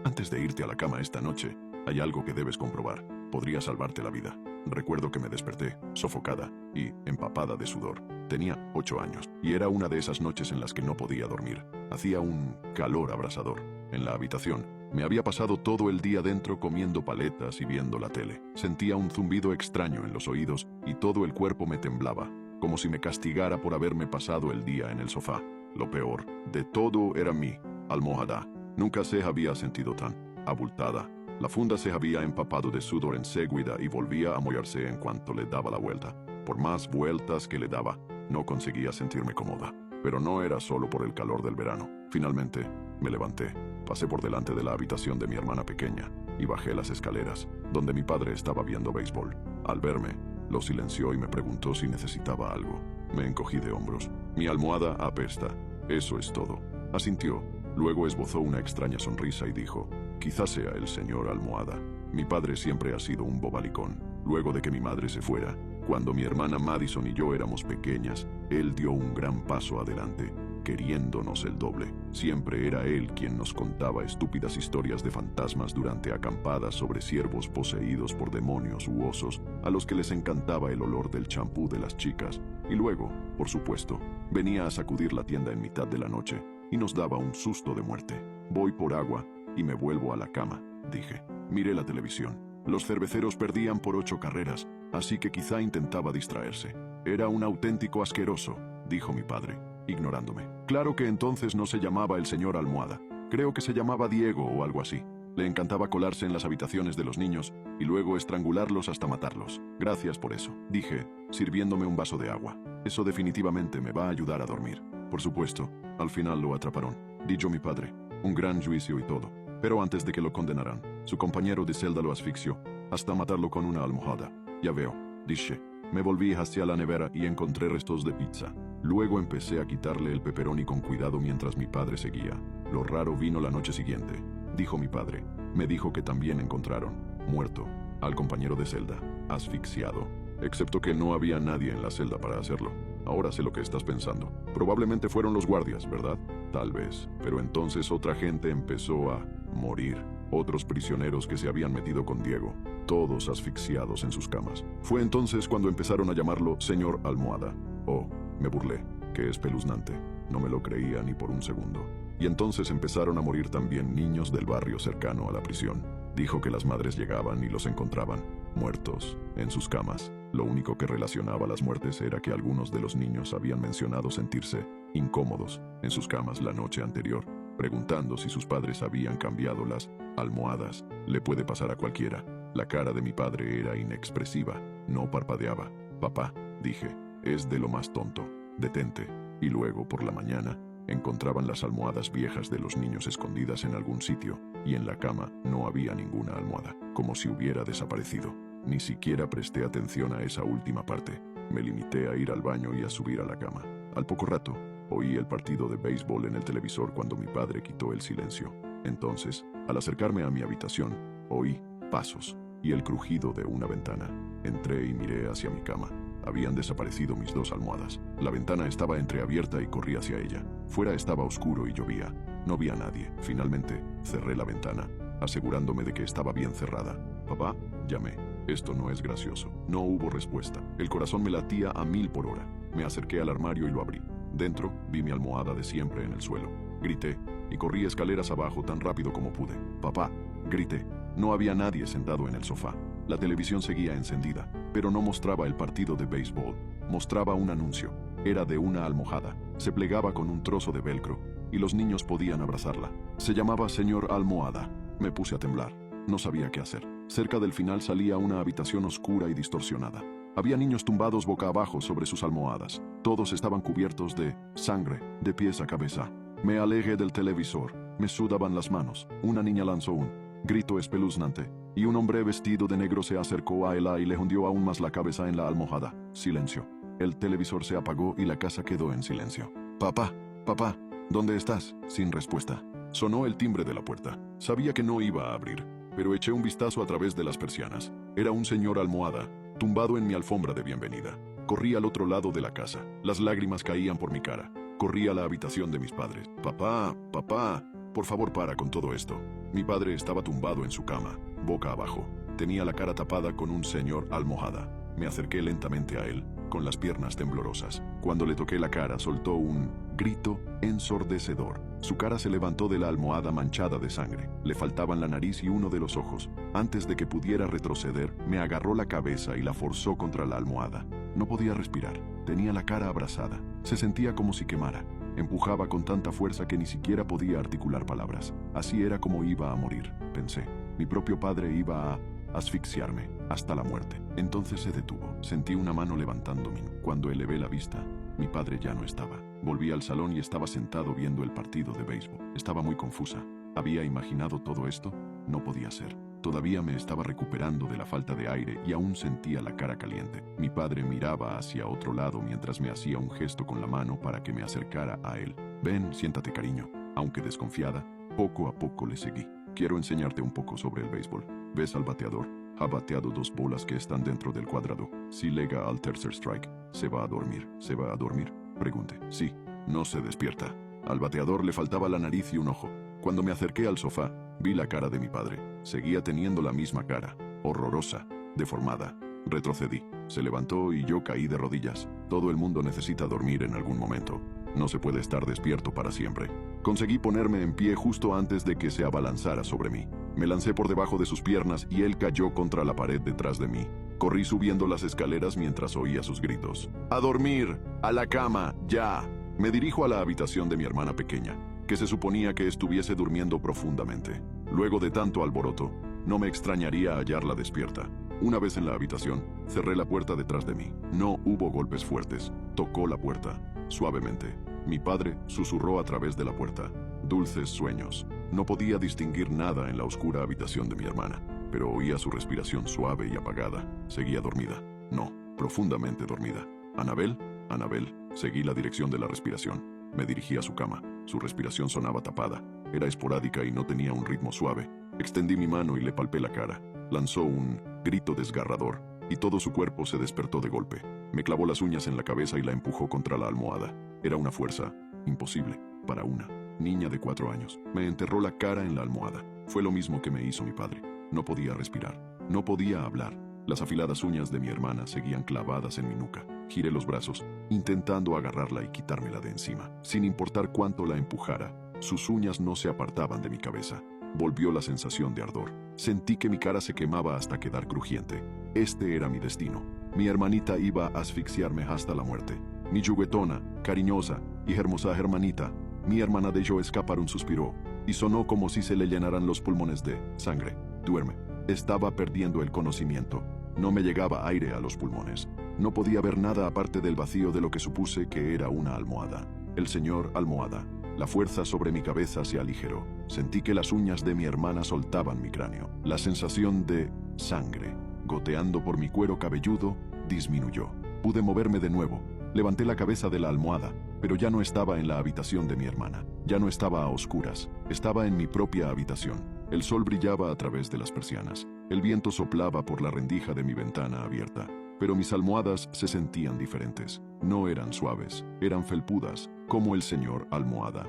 Antes de irte a la cama esta noche, hay algo que debes comprobar. Podría salvarte la vida. Recuerdo que me desperté, sofocada y empapada de sudor. Tenía 8 años, y era una de esas noches en las que no podía dormir. Hacía un calor abrasador. En la habitación, me había pasado todo el día dentro comiendo paletas y viendo la tele. Sentía un zumbido extraño en los oídos y todo el cuerpo me temblaba, como si me castigara por haberme pasado el día en el sofá. Lo peor de todo era mi almohada. Nunca se había sentido tan abultada. La funda se había empapado de sudor enseguida y volvía a mollarse en cuanto le daba la vuelta. Por más vueltas que le daba, no conseguía sentirme cómoda. Pero no era solo por el calor del verano. Finalmente, me levanté, pasé por delante de la habitación de mi hermana pequeña y bajé las escaleras, donde mi padre estaba viendo béisbol. Al verme, lo silenció y me preguntó si necesitaba algo. Me encogí de hombros. Mi almohada apesta. Eso es todo. Asintió. Luego esbozó una extraña sonrisa y dijo: quizás sea el señor almohada. Mi padre siempre ha sido un bobalicón. Luego de que mi madre se fuera, cuando mi hermana Madison y yo éramos pequeñas, él dio un gran paso adelante, queriéndonos el doble. Siempre era él quien nos contaba estúpidas historias de fantasmas durante acampadas sobre ciervos poseídos por demonios u osos, a los que les encantaba el olor del champú de las chicas. Y luego, por supuesto, venía a sacudir la tienda en mitad de la noche y nos daba un susto de muerte. Voy por agua y me vuelvo a la cama, dije. Miré la televisión. Los cerveceros perdían por 8 carreras, así que quizá intentaba distraerse. Era un auténtico asqueroso, dijo mi padre, ignorándome. Claro que entonces no se llamaba el señor almohada. Creo que se llamaba Diego o algo así. Le encantaba colarse en las habitaciones de los niños y luego estrangularlos hasta matarlos. Gracias por eso, dije, sirviéndome un vaso de agua. Eso definitivamente me va a ayudar a dormir. Por supuesto, al final lo atraparon, dijo mi padre. Un gran juicio y todo. Pero antes de que lo condenaran, su compañero de celda lo asfixió, hasta matarlo con una almohada. Ya veo, dije. Me volví hacia la nevera y encontré restos de pizza. Luego empecé a quitarle el pepperoni con cuidado mientras mi padre seguía. Lo raro vino la noche siguiente, dijo mi padre. Me dijo que también encontraron, muerto, al compañero de celda, asfixiado. Excepto que no había nadie en la celda para hacerlo. Ahora sé lo que estás pensando. Probablemente fueron los guardias, ¿verdad? Tal vez. Pero entonces otra gente empezó a morir. Otros prisioneros que se habían metido con Diego, todos asfixiados en sus camas. Fue entonces cuando empezaron a llamarlo señor almohada. Oh, me burlé. Qué espeluznante. No me lo creía ni por un segundo. Y entonces empezaron a morir también niños del barrio cercano a la prisión. Dijo que las madres llegaban y los encontraban, muertos, en sus camas. Lo único que relacionaba las muertes era que algunos de los niños habían mencionado sentirse incómodos en sus camas la noche anterior, preguntando si sus padres habían cambiado las almohadas. Le puede pasar a cualquiera. La cara de mi padre era inexpresiva, no parpadeaba. Papá, dije, es de lo más tonto. Detente. Y luego, por la mañana, encontraban las almohadas viejas de los niños escondidas en algún sitio, y en la cama no había ninguna almohada, como si hubiera desaparecido. Ni siquiera presté atención a esa última parte. Me limité a ir al baño y a subir a la cama. Al poco rato, oí el partido de béisbol en el televisor cuando mi padre quitó el silencio. Entonces, al acercarme a mi habitación, oí pasos y el crujido de una ventana. Entré y miré hacia mi cama. Habían desaparecido mis 2 almohadas. La ventana estaba entreabierta y corrí hacia ella. Fuera estaba oscuro y llovía. No vi a nadie. Finalmente, cerré la ventana, asegurándome de que estaba bien cerrada. «Papá», llamé. Esto no es gracioso. No hubo respuesta. El corazón me latía a 1000 por hora. Me acerqué al armario y lo abrí. Dentro, vi mi almohada de siempre en el suelo. Grité y corrí escaleras abajo tan rápido como pude. «Papá», grité. No había nadie sentado en el sofá. La televisión seguía encendida, pero no mostraba el partido de béisbol. Mostraba un anuncio. Era de una almohada. Se plegaba con un trozo de velcro y los niños podían abrazarla. Se llamaba señor almohada. Me puse a temblar. No sabía qué hacer. Cerca del final salía una habitación oscura y distorsionada. Había niños tumbados boca abajo sobre sus almohadas. Todos estaban cubiertos de sangre, de pies a cabeza. Me alejé del televisor. Me sudaban las manos. Una niña lanzó un grito espeluznante, y un hombre vestido de negro se acercó a ella y le hundió aún más la cabeza en la almohada. Silencio. El televisor se apagó y la casa quedó en silencio. «Papá, papá, ¿dónde estás?», sin respuesta. Sonó el timbre de la puerta. Sabía que no iba a abrir, pero eché un vistazo a través de las persianas. Era un señor almohada, tumbado en mi alfombra de bienvenida. Corrí al otro lado de la casa. Las lágrimas caían por mi cara. Corrí a la habitación de mis padres. «Papá, papá», Por favor, para con todo esto. Mi padre estaba tumbado en su cama, boca abajo. Tenía la cara tapada con un señor almohada. Me acerqué lentamente a él, con las piernas temblorosas. Cuando le toqué la cara, soltó un grito ensordecedor. Su cara se levantó de la almohada manchada de sangre. Le faltaban la nariz y uno de los ojos. Antes de que pudiera retroceder, me agarró la cabeza y la forzó contra la almohada. No podía respirar. Tenía la cara abrasada. Se sentía como si quemara. Empujaba con tanta fuerza que ni siquiera podía articular palabras. Así era como iba a morir, pensé. Mi propio padre iba a asfixiarme hasta la muerte. Entonces se detuvo. Sentí una mano levantándome. Cuando elevé la vista, mi padre ya no estaba. Volví al salón y estaba sentado viendo el partido de béisbol. Estaba muy confusa. ¿Había imaginado todo esto? No podía ser. Todavía me estaba recuperando de la falta de aire y aún sentía la cara caliente. Mi padre miraba hacia otro lado mientras me hacía un gesto con la mano para que me acercara a él. Ven, siéntate, cariño. Aunque desconfiada, poco a poco le seguí. Quiero enseñarte un poco sobre el béisbol. ¿Ves al bateador? Ha bateado 2 bolas que están dentro del cuadrado. Si llega al tercer strike, ¿se va a dormir? ¿Se va a dormir? Pregunté. Sí, no se despierta. Al bateador le faltaba la nariz y un ojo. Cuando me acerqué al sofá, vi la cara de mi padre. Seguía teniendo la misma cara, horrorosa, deformada. Retrocedí. Se levantó y yo caí de rodillas. Todo el mundo necesita dormir en algún momento. No se puede estar despierto para siempre. Conseguí ponerme en pie justo antes de que se abalanzara sobre mí. Me lancé por debajo de sus piernas y él cayó contra la pared detrás de mí. Corrí subiendo las escaleras mientras oía sus gritos. ¡A dormir! ¡A la cama! ¡Ya! Me dirijo a la habitación de mi hermana pequeña, que se suponía que estuviese durmiendo profundamente. Luego de tanto alboroto, no me extrañaría hallarla despierta. Una vez en la habitación, cerré la puerta detrás de mí. No hubo golpes fuertes. Tocó la puerta, suavemente. Mi padre susurró a través de la puerta. Dulces sueños. No podía distinguir nada en la oscura habitación de mi hermana, pero oía su respiración suave y apagada. Seguía dormida. No, profundamente dormida. ¿Anabel? Anabel. Seguí la dirección de la respiración. Me dirigí a su cama. Su respiración sonaba tapada. Era esporádica y no tenía un ritmo suave. Extendí mi mano y le palpé la cara. Lanzó un grito desgarrador y todo su cuerpo se despertó de golpe. Me clavó las uñas en la cabeza y la empujó contra la almohada. Era una fuerza imposible para una niña de 4 años. Me enterró la cara en la almohada. Fue lo mismo que me hizo mi padre. No podía respirar. No podía hablar. Las afiladas uñas de mi hermana seguían clavadas en mi nuca. Giré los brazos, intentando agarrarla y quitármela de encima. Sin importar cuánto la empujara, sus uñas no se apartaban de mi cabeza. Volvió la sensación de ardor. Sentí que mi cara se quemaba hasta quedar crujiente. Este era mi destino. Mi hermanita iba a asfixiarme hasta la muerte. Mi juguetona, cariñosa y hermosa hermanita. Mi hermana dejó escapar un suspiro y sonó como si se le llenaran los pulmones de sangre. Duerme. Estaba perdiendo el conocimiento. No me llegaba aire a los pulmones. No podía ver nada aparte del vacío de lo que supuse que era una almohada. El señor almohada. La fuerza sobre mi cabeza se aligeró. Sentí que las uñas de mi hermana soltaban mi cráneo. La sensación de sangre goteando por mi cuero cabelludo disminuyó. Pude moverme de nuevo. Levanté la cabeza de la almohada, pero ya no estaba en la habitación de mi hermana. Ya no estaba a oscuras. Estaba en mi propia habitación. El sol brillaba a través de las persianas. El viento soplaba por la rendija de mi ventana abierta. Pero mis almohadas se sentían diferentes. No eran suaves, eran felpudas, como el señor almohada.